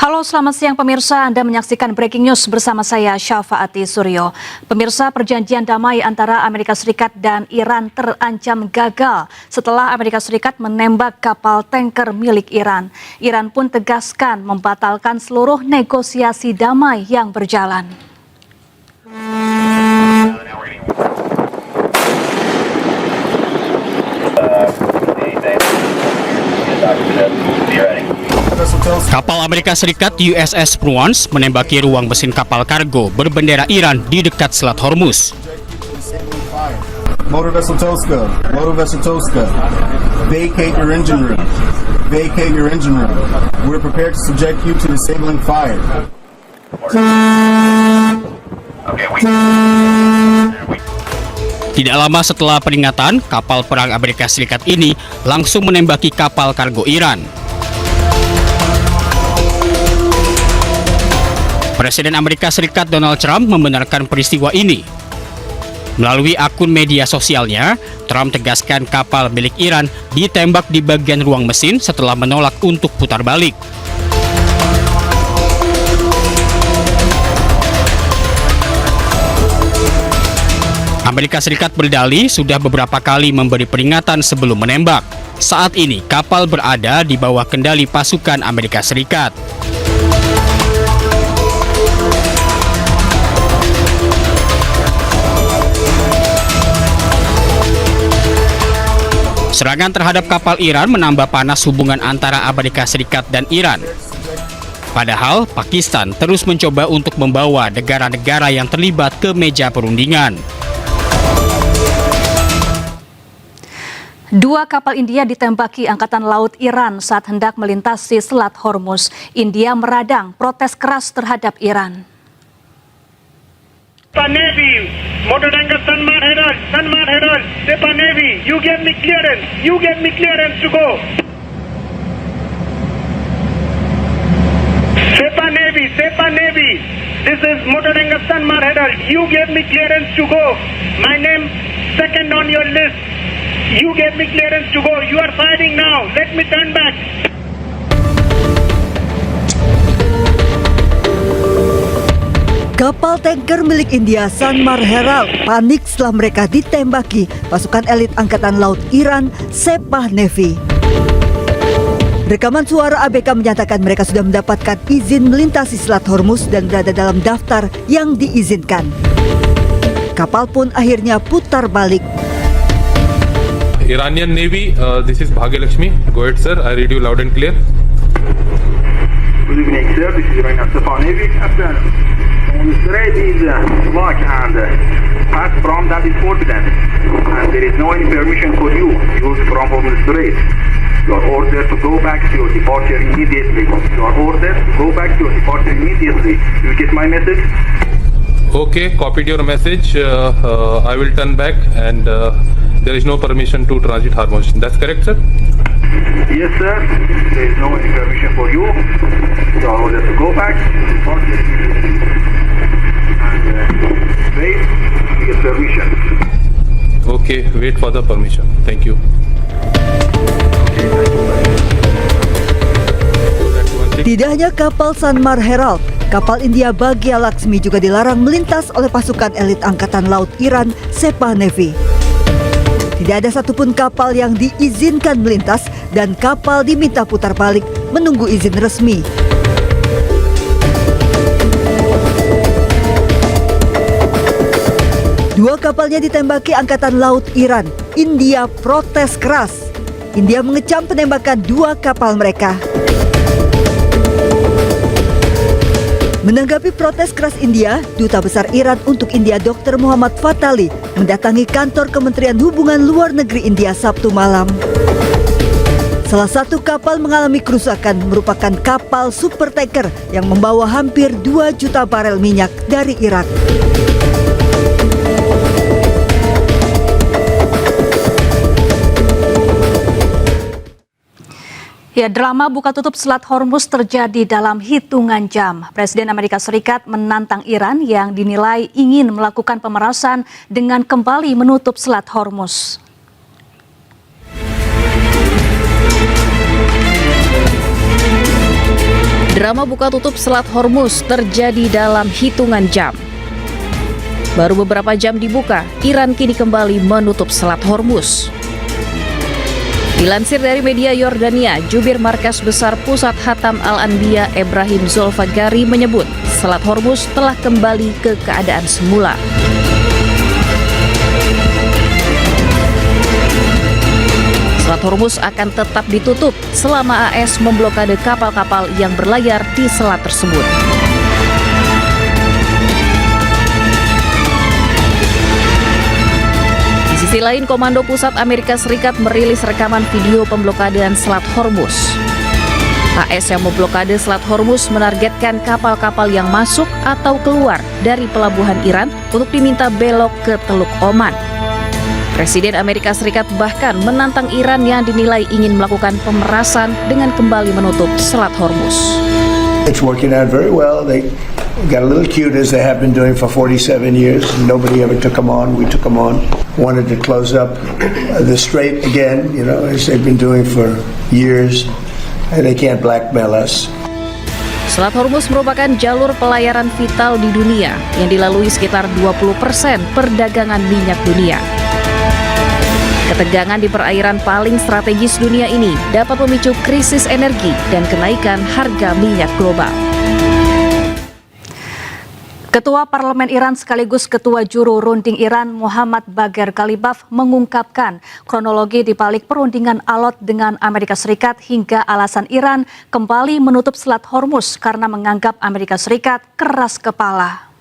Halo, selamat siang pemirsa. Anda menyaksikan Breaking News bersama saya Syafaati Suryo. Pemirsa, perjanjian damai antara Amerika Serikat dan Iran terancam gagal setelah Amerika Serikat menembak kapal tanker milik Iran. Iran pun tegaskan membatalkan seluruh negosiasi damai yang berjalan. Kapal Amerika Serikat USS Pruance menembaki ruang mesin kapal kargo berbendera Iran di dekat Selat Hormuz. Motor Vessel Toska, vacate your engine room. Vacate your engine room. We're prepared to subject you to disabling fire. Tidak lama setelah peringatan, kapal perang Amerika Serikat ini langsung menembaki kapal kargo Iran. Presiden Amerika Serikat Donald Trump membenarkan peristiwa ini. Melalui akun media sosialnya, Trump tegaskan kapal milik Iran ditembak di bagian ruang mesin setelah menolak untuk putar balik. Amerika Serikat berdalih sudah beberapa kali memberi peringatan sebelum menembak. Saat ini, kapal berada di bawah kendali pasukan Amerika Serikat. Serangan terhadap kapal Iran menambah panas hubungan antara Amerika Serikat dan Iran. Padahal, Pakistan terus mencoba untuk membawa negara-negara yang terlibat ke meja perundingan. Dua kapal India ditembaki Angkatan Laut Iran saat hendak melintasi Selat Hormuz. India meradang protes keras terhadap Iran. Navy, motor tanker Sanmar Herald, Sepa Navy, you give me clearance to go. Sepa Navy, this is motor tanker Sanmar Herald, you gave me clearance to go. My name second on your list, you gave me clearance to go. You are fighting now, let me turn back. Kapal tanker milik India Sanmar Herald panik setelah mereka ditembaki pasukan elit Angkatan Laut Iran Sepah Navy. Rekaman suara ABK menyatakan mereka sudah mendapatkan izin melintasi Selat Hormuz dan berada dalam daftar yang diizinkan. Kapal pun akhirnya putar balik. Iranian Navy, this is Bhagyalakshmi. Go ahead, sir. I read you loud and clear. Good evening, sir. This is Iranian Sepah Navy. On the strait is locked and pass from that is forbidden, and there is no any permission for you use from the strait. You are ordered to go back to your departure immediately. You are ordered to go back to your departure immediately. You get my message? Okay, copied your message. I will turn back, and there is no permission to transit Hormuz. That's correct, sir? Yes, sir. There is no any permission for you. You are ordered to go back to your departure immediately. And wait to get permission. Okay, wait for the permission. Thank you. Tidak hanya kapal Sanmar Herald, kapal India Bhagya Lakshmi juga dilarang melintas oleh pasukan elit Angkatan Laut Iran, Sepah Navy. Tidak ada satupun kapal yang diizinkan melintas dan kapal diminta putar balik menunggu izin resmi. Dua kapalnya ditembaki Angkatan Laut Iran. India protes keras. India mengecam penembakan dua kapal mereka. Menanggapi protes keras India, Duta Besar Iran untuk India Dr. Muhammad Fatali mendatangi kantor Kementerian Hubungan Luar Negeri India Sabtu malam. Salah satu kapal mengalami kerusakan merupakan kapal super tanker yang membawa hampir 2 juta barel minyak dari Irak. Ya, drama buka tutup Selat Hormuz terjadi dalam hitungan jam. Presiden Amerika Serikat menantang Iran yang dinilai ingin melakukan pemerasan dengan kembali menutup Selat Hormuz. Drama buka tutup Selat Hormuz terjadi dalam hitungan jam. Baru beberapa jam dibuka, Iran kini kembali menutup Selat Hormuz. Dilansir dari media Yordania, Jubir Markas Besar Pusat Hatam Al-Anbiya Ibrahim Zulfagari menyebut Selat Hormuz telah kembali ke keadaan semula. Selat Hormuz akan tetap ditutup selama AS memblokade kapal-kapal yang berlayar di selat tersebut. Di sisi lain, Komando Pusat Amerika Serikat merilis rekaman video pemblokadean Selat Hormuz. AS yang memblokade Selat Hormuz menargetkan kapal-kapal yang masuk atau keluar dari pelabuhan Iran untuk diminta belok ke Teluk Oman. Presiden Amerika Serikat bahkan menantang Iran yang dinilai ingin melakukan pemerasan dengan kembali menutup Selat Hormuz. It's working out very well. They got a little cute as they have been doing for 47 years. Nobody ever took them on. We took them on. Wanted to close up the strait again, you know, as they've been doing for years. And they can't blackmail us. Selat Hormuz merupakan jalur pelayaran vital di dunia yang dilalui sekitar 20% perdagangan minyak dunia. Ketegangan di perairan paling strategis dunia ini dapat memicu krisis energi dan kenaikan harga minyak global. Ketua Parlemen Iran sekaligus Ketua Juru Runding Iran Muhammad Bagher Ghalibaf mengungkapkan kronologi di balik perundingan alot dengan Amerika Serikat hingga alasan Iran kembali menutup Selat Hormuz karena menganggap Amerika Serikat keras kepala.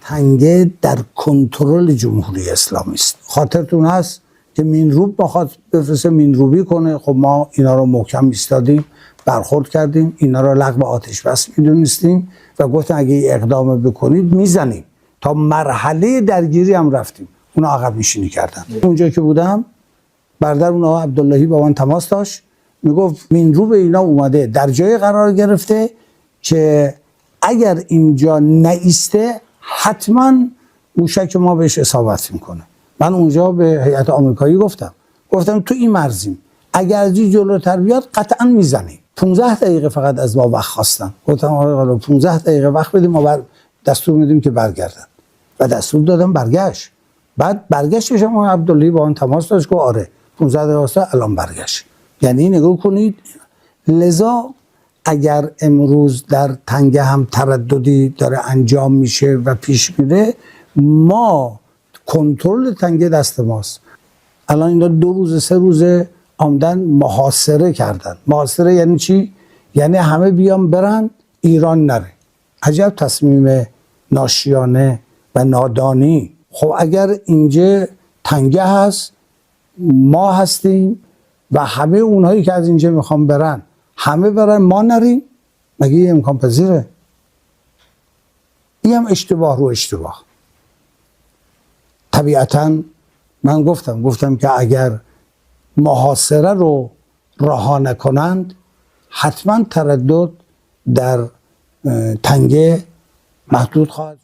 تنگه در کنترل جمهوری اسلامی است. خاطرتون هست که مینروب بخواد بفرسته مینروبی کنه، خب ما اینا رو محکم ایستادیم، برخورد کردیم، اینا رو لغو آتش بس میدونستیم و گفتن اگه اقدام بکنید میزنیم. تا مرحله درگیری هم رفتیم، اونا عقب نشینی کردن. اونجا که بودم برادر اونها عبداللهی با من تماس داشت، میگفت مینروب اینا اومده در جای قرار گرفته که اگر اینجا نایسته حتما موشک ما بهش اصابت میکنه. من اونجا به هیئت آمریکایی گفتم تو این مرزیم، اگر از این جلوتر بیاد قطعا میزنیم. 15 دقیقه فقط از ما وقت خواستن. گفتم آقا 15 دقیقه وقت بدیم، ما دستور میدیم که برگردن و دستور دادم برگشت. بعد برگشتش هم عبداللهی با اون تماس داشت که آره 15 دقیقه است الان برگشت. یعنی نگاه کنید، لذا اگر امروز در تنگه هم ترددی داره انجام میشه و پیش میره، ما کنترل تنگه دست ماست. الان اینا 2 روز 3 روز آمدن محاصره کردن. محاصره یعنی چی؟ یعنی همه بیان برن، ایران نره. عجب تصمیم ناشیانه و نادانی. خب اگر اینجا تنگه هست، ما هستیم و همه اونهایی که از اینجا میخوان برن همه برن ما نریم، مگه این امکان پذیره؟ این هم اشتباه رو اشتباه. طبیعتا من گفتم که اگر محاصره رو رها نکنند حتما تردد در تنگه محدود خواهد.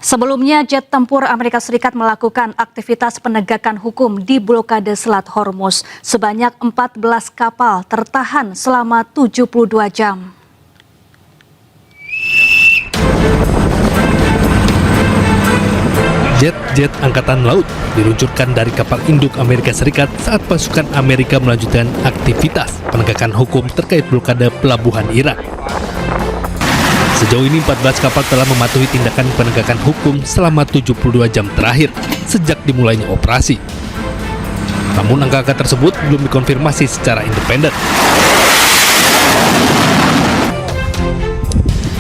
Sebelumnya, jet tempur Amerika Serikat melakukan aktivitas penegakan hukum di blokade Selat Hormuz. Sebanyak 14 kapal tertahan selama 72 jam. Jet-jet Angkatan Laut diluncurkan dari kapal induk Amerika Serikat saat pasukan Amerika melanjutkan aktivitas penegakan hukum terkait blokade pelabuhan Iran. Sejauh ini 14 kapal telah mematuhi tindakan penegakan hukum selama 72 jam terakhir sejak dimulainya operasi. Namun angka-angka tersebut belum dikonfirmasi secara independen.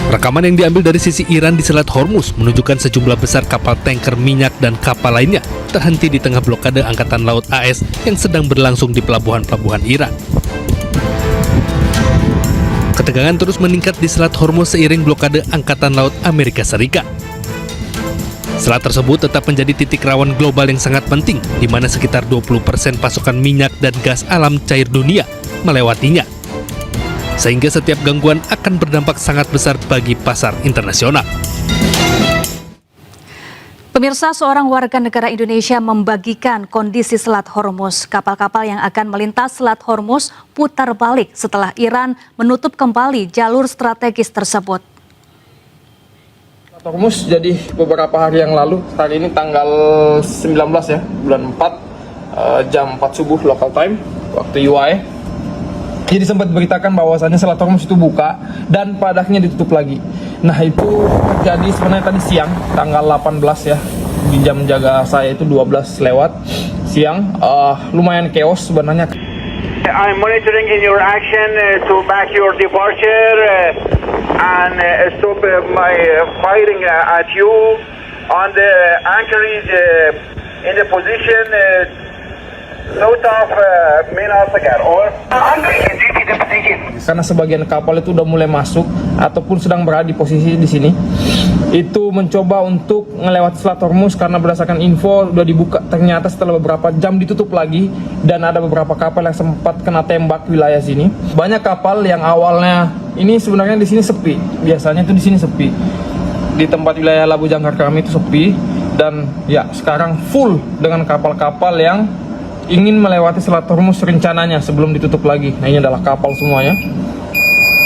Rekaman yang diambil dari sisi Iran di Selat Hormuz menunjukkan sejumlah besar kapal tanker minyak dan kapal lainnya terhenti di tengah blokade Angkatan Laut AS yang sedang berlangsung di pelabuhan-pelabuhan Iran. Ketegangan terus meningkat di Selat Hormuz seiring blokade Angkatan Laut Amerika Serikat. Selat tersebut tetap menjadi titik rawan global yang sangat penting, di mana sekitar 20% pasokan minyak dan gas alam cair dunia melewatinya. Sehingga setiap gangguan akan berdampak sangat besar bagi pasar internasional. Pemirsa, seorang warga negara Indonesia membagikan kondisi Selat Hormuz. Kapal-kapal yang akan melintas Selat Hormuz putar balik setelah Iran menutup kembali jalur strategis tersebut. Selat Hormuz jadi beberapa hari yang lalu, hari ini tanggal 19 ya, bulan 4, jam 4 subuh local time, waktu UAE. Jadi sempat diberitakan bahwasannya Selat Hormuz itu buka dan pada akhirnya ditutup lagi. Nah itu terjadi sebenarnya tadi siang, tanggal 18 ya, di jam jaga saya itu 12 lewat siang, lumayan chaos sebenarnya. I'm monitoring in your action to back your departure and stop my firing at you on the anchorage in the position south of Mina Sagar. Over. Karena sebagian kapal itu udah mulai masuk ataupun sedang berada di posisi di sini, itu mencoba untuk ngelewati Selat Hormuz karena berdasarkan info udah dibuka, ternyata setelah beberapa jam ditutup lagi dan ada beberapa kapal yang sempat kena tembak wilayah sini. Banyak kapal yang awalnya ini sebenarnya di sini sepi, biasanya itu di sini sepi, di tempat wilayah Labu Jangkar kami itu sepi, dan ya sekarang full dengan kapal-kapal yang ingin melewati Selat Hormuz rencananya sebelum ditutup lagi. Nah ini adalah kapal semuanya,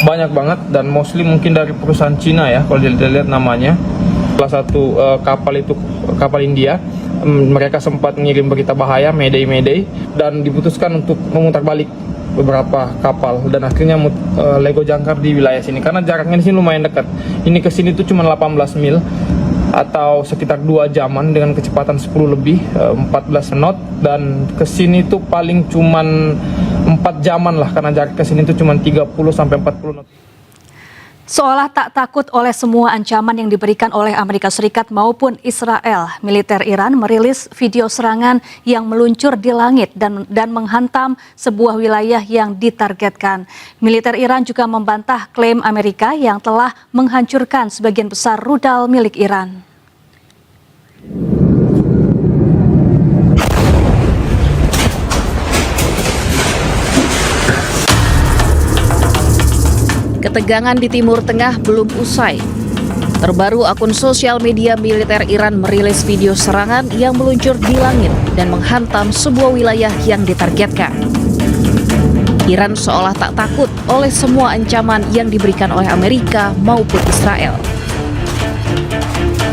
banyak banget, dan mostly mungkin dari perusahaan Cina ya kalau dilihat namanya. Salah satu kapal itu kapal India, mereka sempat mengirim berita bahaya, Mayday, dan diputuskan untuk memutar balik beberapa kapal dan akhirnya Lego jangkar di wilayah sini karena jaraknya di sini lumayan dekat. Ini ke sini tuh cuma 18 mil atau sekitar 2 jaman dengan kecepatan 10 lebih, 14 knot, dan ke sini tuh paling cuman 4 jaman lah karena jarak ke sini tuh cuma 30 sampai 40 knot. Seolah tak takut oleh semua ancaman yang diberikan oleh Amerika Serikat maupun Israel, militer Iran merilis video serangan yang meluncur di langit dan menghantam sebuah wilayah yang ditargetkan. Militer Iran juga membantah klaim Amerika yang telah menghancurkan sebagian besar rudal milik Iran. Ketegangan di Timur Tengah belum usai. Terbaru, akun sosial media militer Iran merilis video serangan yang meluncur di langit dan menghantam sebuah wilayah yang ditargetkan. Iran seolah tak takut oleh semua ancaman yang diberikan oleh Amerika maupun Israel.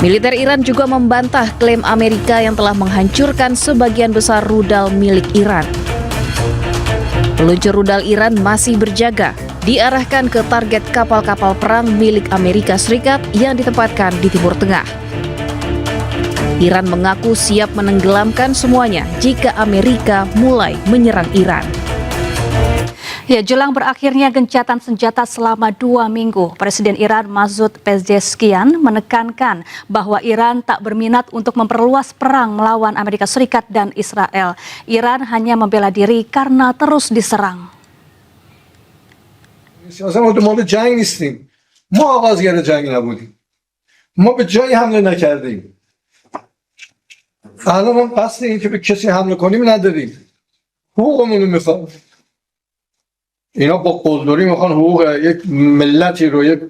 Militer Iran juga membantah klaim Amerika yang telah menghancurkan sebagian besar rudal milik Iran. Peluncur rudal Iran masih berjaga, diarahkan ke target kapal-kapal perang milik Amerika Serikat yang ditempatkan di Timur Tengah. Iran mengaku siap menenggelamkan semuanya jika Amerika mulai menyerang Iran. Ya, jelang berakhirnya gencatan senjata selama 2 minggu, Presiden Iran Masoud Pezeshkian menekankan bahwa Iran tak berminat untuk memperluas perang melawan Amerika Serikat dan Israel. Iran hanya membela diri karena terus diserang. ما به جنگ نیستیم. ما آغازگر جنگ نبودیم. ما به جای حمله نکردیم. الان هم قصد این که به کسی حمله کنیم نداریم. حقوقمون رو میخوام. اینا با قلدری میخوان حقوق یک ملتی رو، یک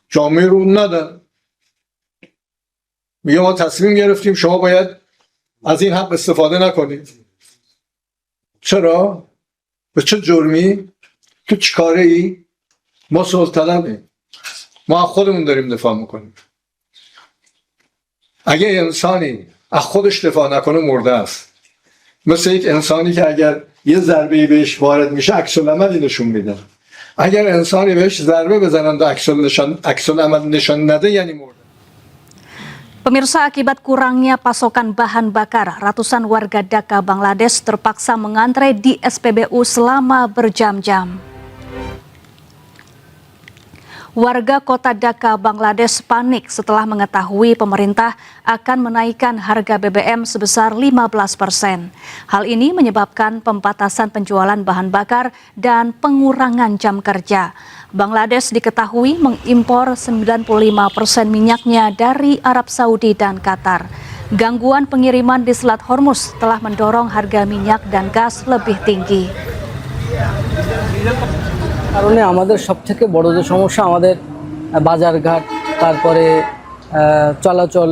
جامعه رو ندن. میگه ما تصمیم گرفتیم شما باید از این حق استفاده نکنید. چرا؟ به چه جرمی؟ تو چیکاره ای؟ ما صلح طلبیم. ما از خودمون داریم دفاع میکنیم. اگه انسانی از خودش دفاع نکنه مرده است. مثل یک انسانی که اگر یه ضربه‌ای بهش وارد میشه عکس‌العملی نشون میده. اگر انسانی بهش ضربه بزنن و عکس‌العمل نشان نده یعنی مرده. Pemirsa, akibat kurangnya pasokan bahan bakar, ratusan warga Dhaka, Bangladesh terpaksa mengantre di SPBU selama berjam-jam. Warga kota Dhaka, Bangladesh panik setelah mengetahui pemerintah akan menaikkan harga BBM sebesar 15%. Hal ini menyebabkan pembatasan penjualan bahan bakar dan pengurangan jam kerja. Bangladesh diketahui mengimpor 95% minyaknya dari Arab Saudi dan Qatar. Gangguan pengiriman di Selat Hormuz telah mendorong harga minyak dan gas lebih tinggi. কারণে আমাদের সবথেকে বড় যে সমস্যা আমাদের বাজারঘাট, তারপরে চলাচল,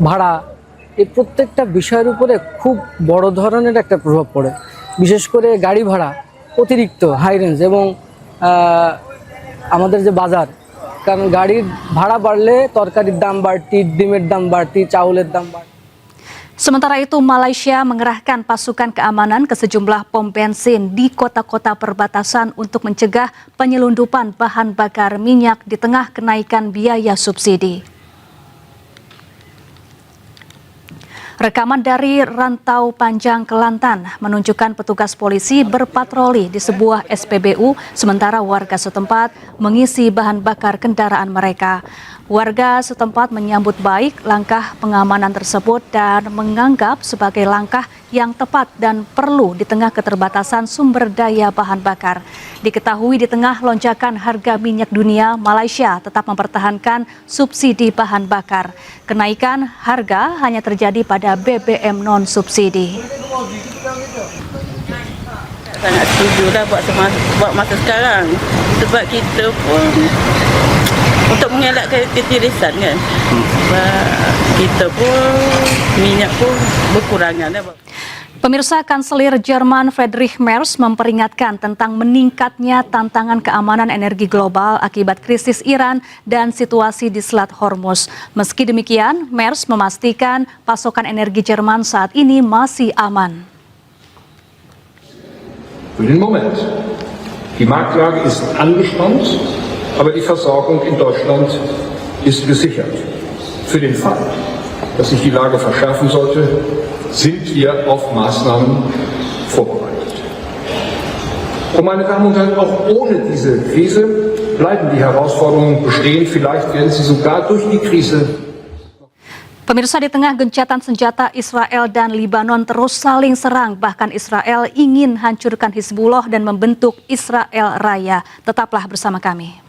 ভাড়া, এই প্রত্যেকটা বিষয়ের উপরে খুব বড় ধরনের একটা প্রভাব পড়ে। বিশেষ করে গাড়ি ভাড়া অতিরিক্ত হাই রেঞ্জ এবং আমাদের যে বাজার, কারণ গাড়ির ভাড়া বাড়লে তরকারির দাম বাড়তি, ডিমের দাম বাড়তি, চাউলের দাম বাড়তি। Sementara itu, Malaysia mengerahkan pasukan keamanan ke sejumlah pom bensin di kota-kota perbatasan untuk mencegah penyelundupan bahan bakar minyak di tengah kenaikan biaya subsidi. Rekaman dari Rantau Panjang, Kelantan menunjukkan petugas polisi berpatroli di sebuah SPBU sementara warga setempat mengisi bahan bakar kendaraan mereka. Warga setempat menyambut baik langkah pengamanan tersebut dan menganggap sebagai langkah yang tepat dan perlu di tengah keterbatasan sumber daya bahan bakar. Diketahui di tengah lonjakan harga minyak dunia, Malaysia tetap mempertahankan subsidi bahan bakar. Kenaikan harga hanya terjadi pada BBM non-subsidi. Sangat setuju lah buat masa sekarang. Sebab kita pun untuk mengelakkan ketirisan kan. Sebab kita pun minyak pun berkurangan. Pemirsa, Kanselir Jerman Friedrich Merz memperingatkan tentang meningkatnya tantangan keamanan energi global akibat krisis Iran dan situasi di Selat Hormuz. Meski demikian, Merz memastikan pasokan energi Jerman saat ini masih aman. Für den Moment. Die Marktlage ist angespannt, aber die Versorgung in Deutschland ist gesichert. Für den Fall, dass sich die Lage verschärfen sollte, sind wir auf Maßnahmen vorbereitet. Und meine Damen und Herren, auch ohne diese Krise bleiben die Herausforderungen bestehen. Vielleicht werden sie sogar durch die Krise. Pemirsa, di tengah gencatan senjata, Israel dan Libanon terus saling serang. Bahkan Israel ingin hancurkan Hizbullah dan membentuk Israel Raya. Tetaplah bersama kami.